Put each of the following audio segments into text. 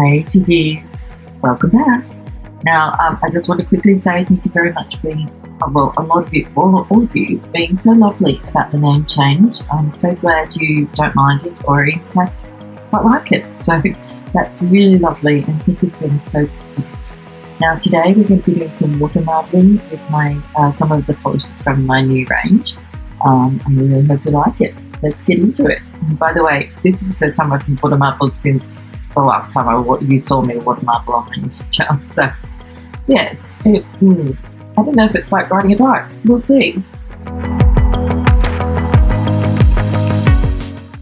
Hey chickies, welcome back. Now, I just want to quickly say thank you very much for being, a lot of you, all of you, being so lovely about the name change. I'm so glad you don't mind it, or in fact, quite like it. So that's really lovely, and thank you for being so positive. Now, today we're going to be doing some water marbling with my some of the polishes from my new range. I really hope you like it. Let's get into it. And by the way, this is the first time I've been water marbled since the last time you saw me water marble on my YouTube channel. So, yeah, I don't know if it's like riding a bike. We'll see.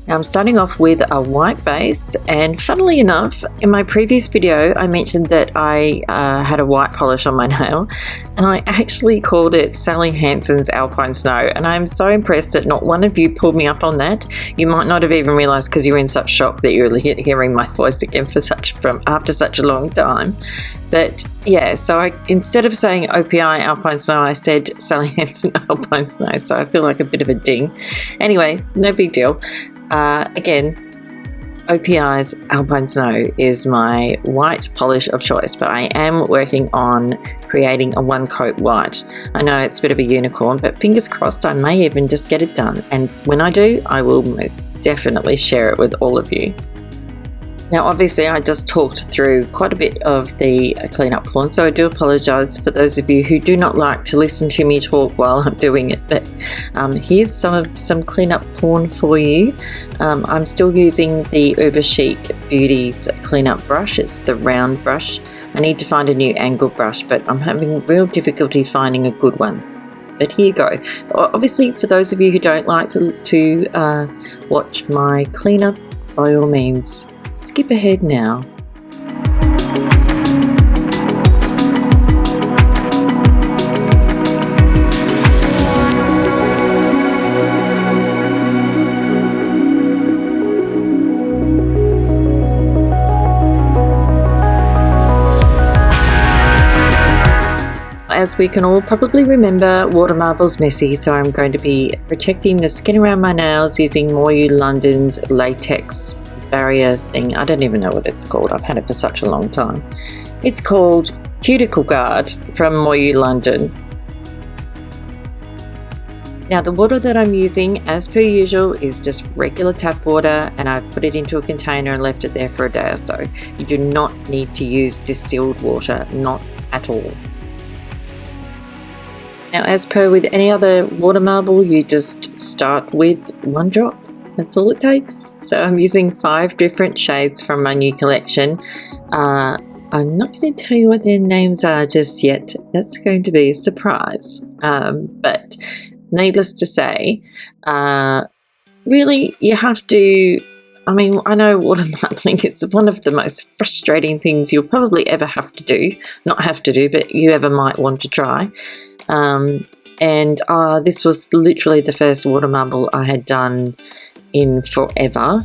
Now I'm starting off with a white base, and funnily enough, in my previous video I mentioned that I had a white polish on my nail, and I actually called it Sally Hansen's Alpine Snow, and I'm so impressed that not one of you pulled me up on that. You might not have even realised because you were in such shock that you were hearing my voice again after such a long time. But yeah, so instead of saying OPI Alpine Snow, I said Sally Hansen Alpine Snow, so I feel like a bit of a ding. Anyway, no big deal. Again, OPI's Alpine Snow is my white polish of choice, but I am working on creating a one coat white. I know it's a bit of a unicorn, but fingers crossed I may even just get it done, and when I do, I will most definitely share it with all of you. Now obviously I just talked through quite a bit of the cleanup porn, so I do apologise for those of you who do not like to listen to me talk while I'm doing it, but here's some cleanup porn for you. I'm still using the Uber Chic Beauties cleanup brush. It's the round brush. I need to find a new angle brush, but I'm having real difficulty finding a good one. But here you go. Obviously, for those of you who don't like to watch my cleanup, by all means, skip ahead now. As we can all probably remember, water marble's messy, so I'm going to be protecting the skin around my nails using Moyu London's latex barrier thing. I don't even know what it's called. I've had it for such a long time. It's called Cuticle Guard from Moyu London. Now the water that I'm using, as per usual, is just regular tap water, and I've put it into a container and left it there for a day or so. You do not need to use distilled water, not at all. Now, as per with any other water marble, you just start with one drop. That's all it takes. So I'm using 5 different shades from my new collection. I'm not going to tell you what their names are just yet. That's going to be a surprise. But needless to say, really you have to, I know water marbling is one of the most frustrating things you'll probably ever have to do. Not have to do, but you ever might want to try. This was literally the first water marble I had done in forever,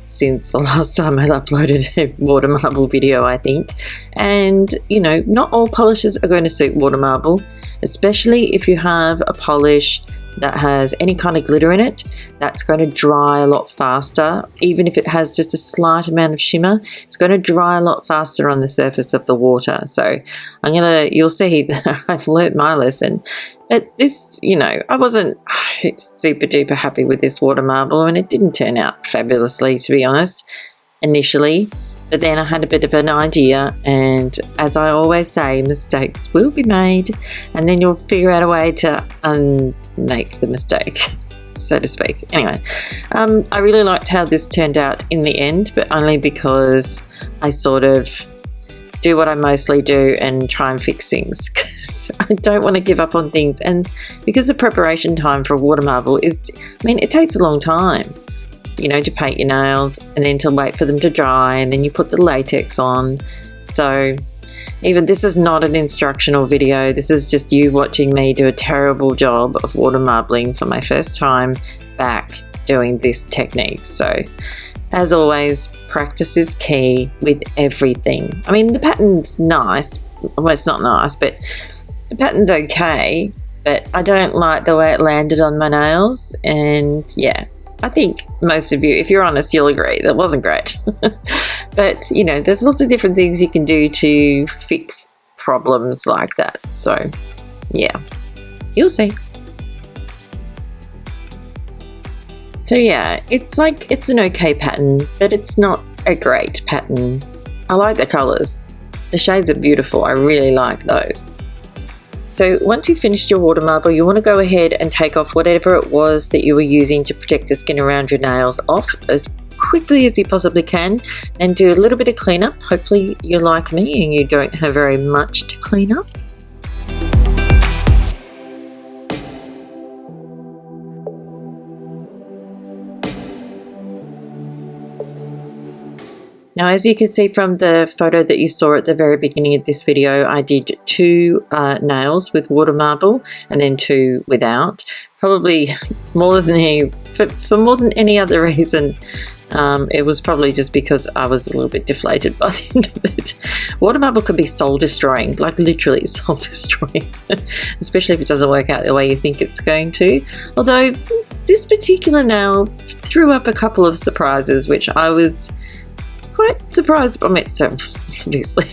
since the last time I uploaded a water marble video, I think. And not all polishes are going to suit water marble, especially if you have a polish that has any kind of glitter in it. That's going to dry a lot faster. Even if it has just a slight amount of shimmer, it's going to dry a lot faster on the surface of the water. So you'll see that I've learnt my lesson. But this, I wasn't super duper happy with this water marble, and it didn't turn out fabulously, to be honest, initially. But then I had a bit of an idea, and as I always say, mistakes will be made, and then you'll figure out a way to unmake the mistake, so to speak. Anyway, I really liked how this turned out in the end, but only because I sort of do what I mostly do and try and fix things, because I don't want to give up on things. And because the preparation time for a water marble is, it takes a long time. To paint your nails and then to wait for them to dry, and then you put the latex on. So even this is not an instructional video. This is just you watching me do a terrible job of water marbling for my first time back doing this technique. So as always, practice is key with everything. The pattern's nice. Well, it's not nice, but the pattern's okay, but I don't like the way it landed on my nails, and yeah. I think most of you, if you're honest, you'll agree that wasn't great. But, you know, there's lots of different things you can do to fix problems like that. So, yeah, you'll see. So yeah, it's an okay pattern, but it's not a great pattern. I like the colours. The shades are beautiful. I really like those. So once you've finished your water marble, you want to go ahead and take off whatever it was that you were using to protect the skin around your nails off as quickly as you possibly can, and do a little bit of cleanup. Hopefully you're like me and you don't have very much to clean up. Now, as you can see from the photo that you saw at the very beginning of this video, I did 2 nails with water marble and then 2 without. Probably more than for more than any other reason. It was probably just because I was a little bit deflated by the end of it. Water marble can be soul destroying, like literally soul destroying, especially if it doesn't work out the way you think it's going to. Although this particular nail threw up a couple of surprises, which I was quite surprised by myself, obviously.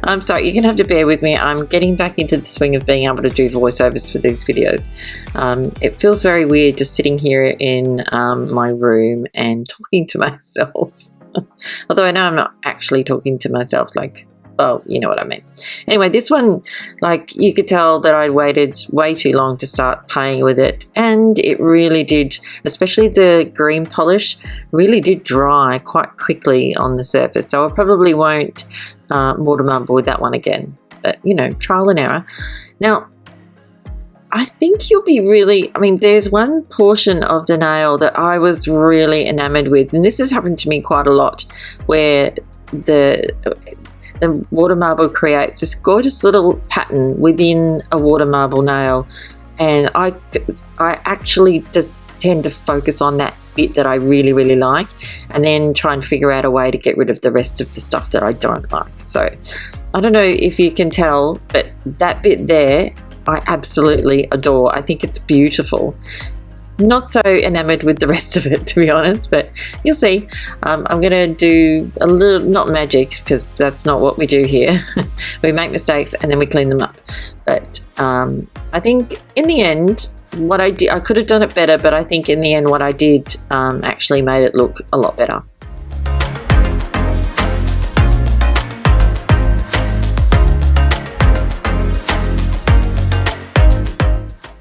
I'm sorry, you're going to have to bear with me. I'm getting back into the swing of being able to do voiceovers for these videos. It feels very weird just sitting here in my room and talking to myself. Although I know I'm not actually talking to myself, like, well, you know what I mean. Anyway, this one, like, you could tell that I waited way too long to start playing with it, and it really did, especially the green polish, really did dry quite quickly on the surface. So I probably won't water marble with that one again, but, you know, trial and error. Now, I think you'll be really, I mean, there's one portion of the nail that I was really enamored with, and this has happened to me quite a lot, where the water marble creates this gorgeous little pattern within a water marble nail, and I actually just tend to focus on that bit that I really, really like, and then try and figure out a way to get rid of the rest of the stuff that I don't like. So I don't know if you can tell, but that bit there I absolutely adore. I think it's beautiful. Not so enamored with the rest of it, to be honest, but you'll see. I'm going to do a little, not magic, because that's not what we do here. We make mistakes and then we clean them up. But I think in the end, what I did, I could have done it better, but I think in the end what I did actually made it look a lot better.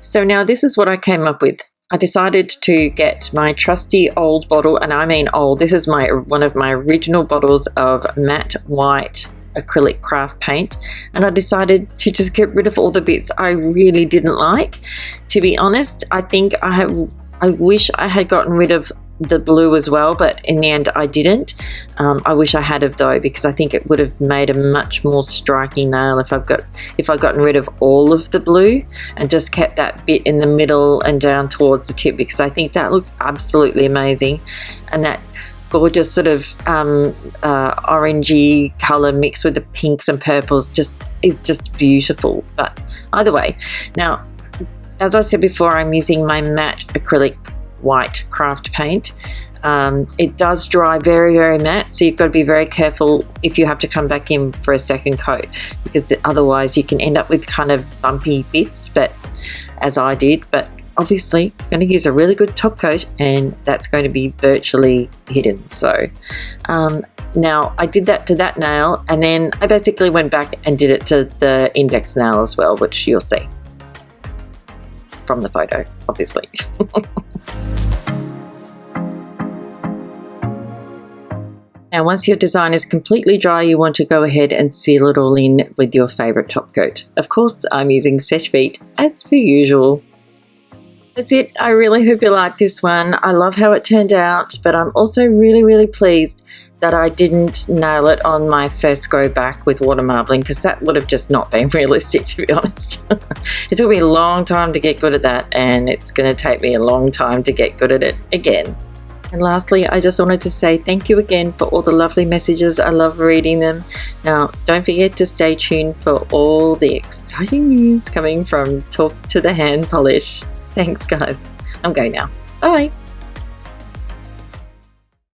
So now this is what I came up with. I decided to get my trusty old bottle, and I mean old, this is one of my original bottles of matte white acrylic craft paint, and I decided to just get rid of all the bits I really didn't like. To be honest, I think I wish I had gotten rid of the blue as well, but in the end I didn't. I wish I had of though, because I think it would have made a much more striking nail if I'd gotten rid of all of the blue and just kept that bit in the middle and down towards the tip, because I think that looks absolutely amazing, and that gorgeous sort of orangey colour mixed with the pinks and purples is just beautiful. But either way, now as I said before, I'm using my matte acrylic white craft paint. It does dry very, very matte, so you've got to be very careful if you have to come back in for a second coat, because otherwise you can end up with kind of bumpy bits, but as I did. But obviously you're going to use a really good top coat, and that's going to be virtually hidden. So now I did that to that nail, and then I basically went back and did it to the index nail as well, which you'll see from the photo, obviously. Now, once your design is completely dry, you want to go ahead and seal it all in with your favourite top coat. Of course, I'm using Seche Vite as per usual. That's it. I really hope you like this one. I love how it turned out, but I'm also really, really pleased that I didn't nail it on my first go back with water marbling, because that would have just not been realistic, to be honest. It took me a long time to get good at that, and it's going to take me a long time to get good at it again. And lastly, I just wanted to say thank you again for all the lovely messages. I love reading them. Now, don't forget to stay tuned for all the exciting news coming from Talk to the Hand Polish. Thanks, guys. I'm going now. Bye.